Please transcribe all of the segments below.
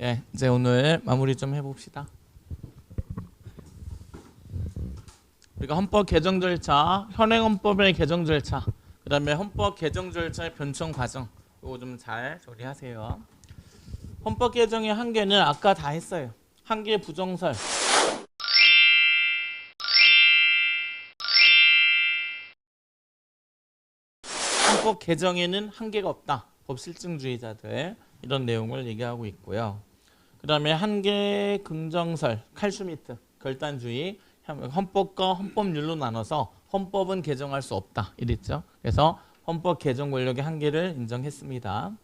네, 이제 오늘 마무리 좀 해봅시다. 우리가 헌법 개정 절차, 현행 헌법의 개정 절차, 그 다음에 헌법 개정 절차의 변청 과정, 이거 좀 잘 조리하세요. 헌법 개정의 한계는 아까 다 했어요. 한계 부정설. 헌법 개정에는 한계가 없다. 법실증주의자들 이런 내용을 얘기하고 있고요. 그 다음에 한계 긍정설, 칼슈미트, 결단주의, 헌법과 헌법률로 나눠서 헌법은 개정할 수 없다 이랬죠. 그래서 헌법 개정 권력의 한계를 인정했습니다.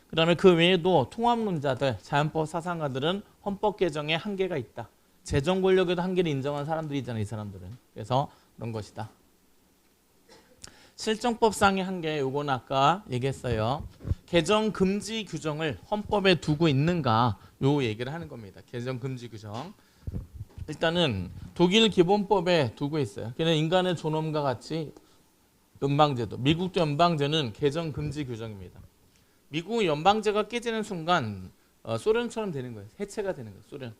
그 다음에 그 외에도 통합론자들, 자연법 사상가들은 헌법 개정에 한계가 있다. 재정 권력에도 한계를 인정한 사람들이 있잖아요. 이 사람들은. 그래서 그런 것이다. 실정법상의 한계, 요건 아까 얘기했어요. 개정 금지 규정을 헌법에 두고 있는가, 요 얘기를 하는 겁니다. 개정 금지 규정. 일단은 독일 기본법에 두고 있어요. 걔는 인간의 존엄과 같이 연방제도, 미국도 연방제는 개정 금지 규정입니다. 미국 연방제가 깨지는 순간 소련처럼 되는 거예요. 해체가 되는 거예요. 소련.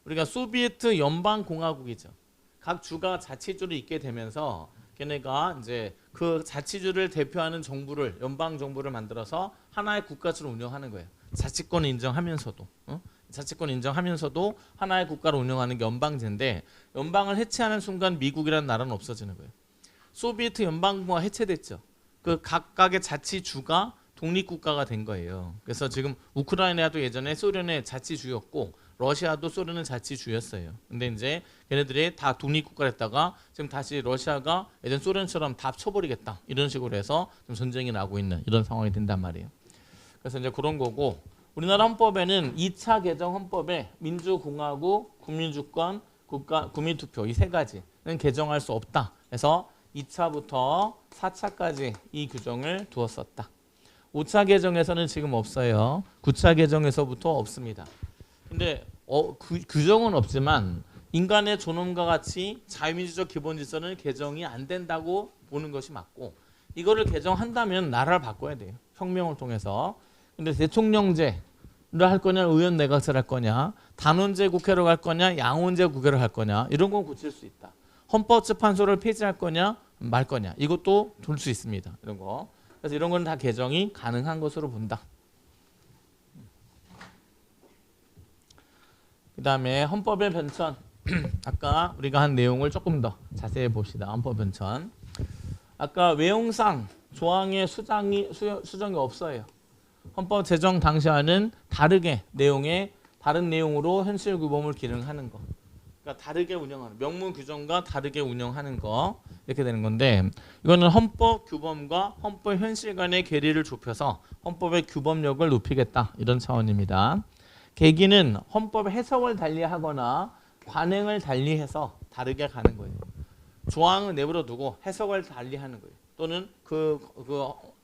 우리가 소비에트 연방공화국이죠. 각 주가 자치주를 잇게 되면서 걔네가 이제 그 자치주를 대표하는 정부를, 연방 정부를 만들어서 하나의 국가처럼 운영하는 거예요. 자치권을 인정하면서도. 자치권 인정하면서도 하나의 국가를 운영하는 게 연방제인데, 연방을 해체하는 순간 미국이라는 나라는 없어지는 거예요. 소비에트 연방공화가 해체됐죠. 그 각각의 자치주가 독립국가가 된 거예요. 그래서 지금 우크라이나도 예전에 소련의 자치주였고 러시아도 소련은 자치주였어요. 근데 이제 얘네들이 다 독립국가를 했다가 지금 다시 러시아가 예전 소련처럼 다 쳐버리겠다 이런 식으로 해서 좀 전쟁이 나고 있는 이런 상황이 된단 말이에요. 그래서 이제 그런 거고, 우리나라 헌법에는 2차 개정 헌법에 민주공화국, 국민주권, 국민투표 이 세 가지는 개정할 수 없다. 그래서 2차부터 4차까지 이 규정을 두었었다. 5차 개정에서는 지금 없어요. 9차 개정에서부터 없습니다. 근데 규정은 없지만 인간의 존엄과 같이 자유민주적 기본질서는 개정이 안 된다고 보는 것이 맞고, 이거를 개정한다면 나라를 바꿔야 돼요. 혁명을 통해서. 근데 대통령제를 할 거냐, 의원 내각제를 할 거냐, 단원제 국회로 갈 거냐, 양원제 국회로 할 거냐, 이런 건 고칠 수 있다. 헌법재판소를 폐지할 거냐 말 거냐, 이것도 돌 수 있습니다. 이런 거. 그래서 이런 건 다 개정이 가능한 것으로 본다. 그 다음에 헌법의 변천. 아까 우리가 한 내용을 조금 더 자세히 봅시다. 헌법 변천. 아까 외용상 조항의 수정이 없어요. 헌법 제정 당시와는 다르게 다른 내용으로 현실 규범을 기능하는 거. 그러니까 다르게 운영하는, 명문 규정과 다르게 운영하는 거, 이렇게 되는 건데, 이거는 헌법 규범과 헌법 현실 간의 괴리를 좁혀서 헌법의 규범력을 높이겠다 이런 차원입니다. 계기는 헌법 해석을 달리하거나 관행을 달리해서 다르게 가는 거예요. 조항을 내버려 두고 해석을 달리하는 거예요. 또는 그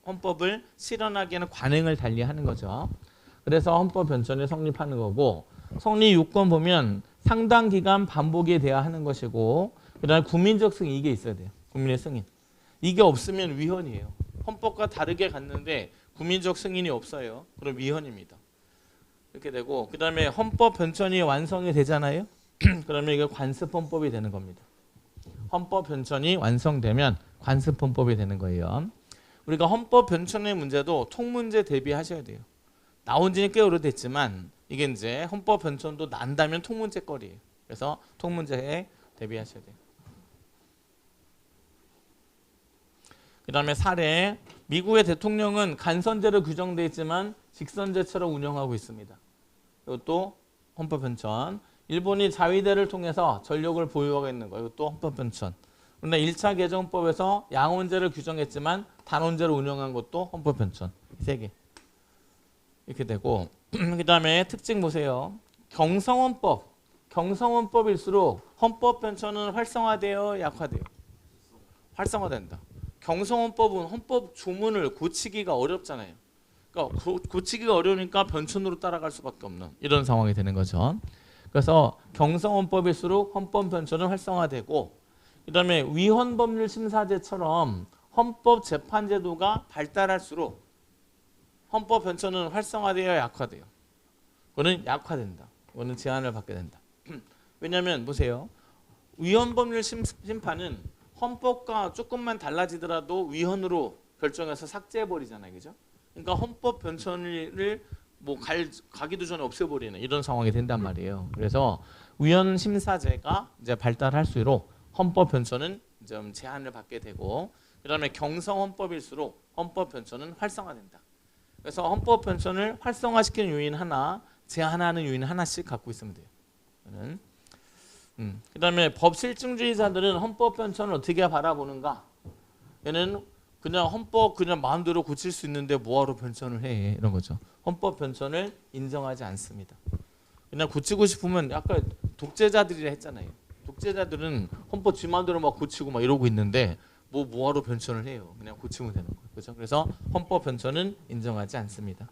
헌법을 실현하기에는 관행을 달리하는 거죠. 그래서 헌법 변천이 성립하는 거고, 성립 요건 보면 상당 기간 반복이 돼야 하는 것이고, 그다음에 국민적 승인, 이게 있어야 돼요. 국민의 승인. 이게 없으면 위헌이에요. 헌법과 다르게 갔는데 국민적 승인이 없어요. 그럼 위헌입니다. 이렇게 되고, 그다음에 헌법 변천이 완성이 되잖아요. 그러면 이게 관습헌법이 되는 겁니다. 헌법 변천이 완성되면 관습헌법이 되는 거예요. 우리가 헌법 변천의 문제도 통문제 대비하셔야 돼요. 나온 지는 꽤 오래됐지만 이게 이제 헌법 변천도 난다면 통문제 거리예요. 그래서 통문제에 대비하셔야 돼요. 그 다음에 사례. 미국의 대통령은 간선제로 규정되어 있지만 직선제처럼 운영하고 있습니다. 이것도 헌법 변천. 일본이 자위대를 통해서 전력을 보유하고 있는 거, 이것도 헌법 변천. 그런데 1차 개정법에서 양원제를 규정했지만 단원제로 운영한 것도 헌법 변천. 세 개. 이렇게 되고, 그 다음에 특징 보세요. 경성헌법일수록 헌법 변천은 활성화돼요, 약화돼요? 활성화된다. 경성헌법은 헌법 조문을 고치기가 어렵잖아요. 그러니까 고치기가 어려우니까 변천으로 따라갈 수밖에 없는 이런 상황이 되는 거죠. 그래서 경성헌법일수록 헌법 변천은 활성화되고, 그 다음에 위헌법률심사제처럼 헌법재판제도가 발달할수록 헌법 변천은 활성화되어 약화돼요. 그거는 약화된다. 그거는 제한을 받게 된다. 왜냐하면 보세요. 위헌법률 심판은 헌법과 조금만 달라지더라도 위헌으로 결정해서 삭제해버리잖아요. 그죠? 그러니까 헌법 변천을 뭐 가기도 전에 없애버리는 이런 상황이 된단 말이에요. 그래서 위헌 심사제가 이제 발달할수록 헌법 변천은 좀 제한을 받게 되고, 그다음에 경성 헌법일수록 헌법 변천은 활성화된다. 그래서 헌법 변천을 활성화시키는 요인 하나, 제한하는 요인 하나씩 갖고 있으면 돼요. 그다음에 법실증주의자들은 헌법 변천을 어떻게 바라보는가? 얘는 그냥 헌법 그냥 마음대로 고칠 수 있는데 뭐하러 변천을 해, 이런 거죠. 헌법 변천을 인정하지 않습니다. 그냥 고치고 싶으면 아까 독재자들이라 했잖아요. 독재자들은 헌법 지 마음대로 막 고치고 막 이러고 있는데 뭐하러 변천을 해요. 그냥 고치면 되는 거예요. 그렇죠? 그래서 헌법 변천은 인정하지 않습니다.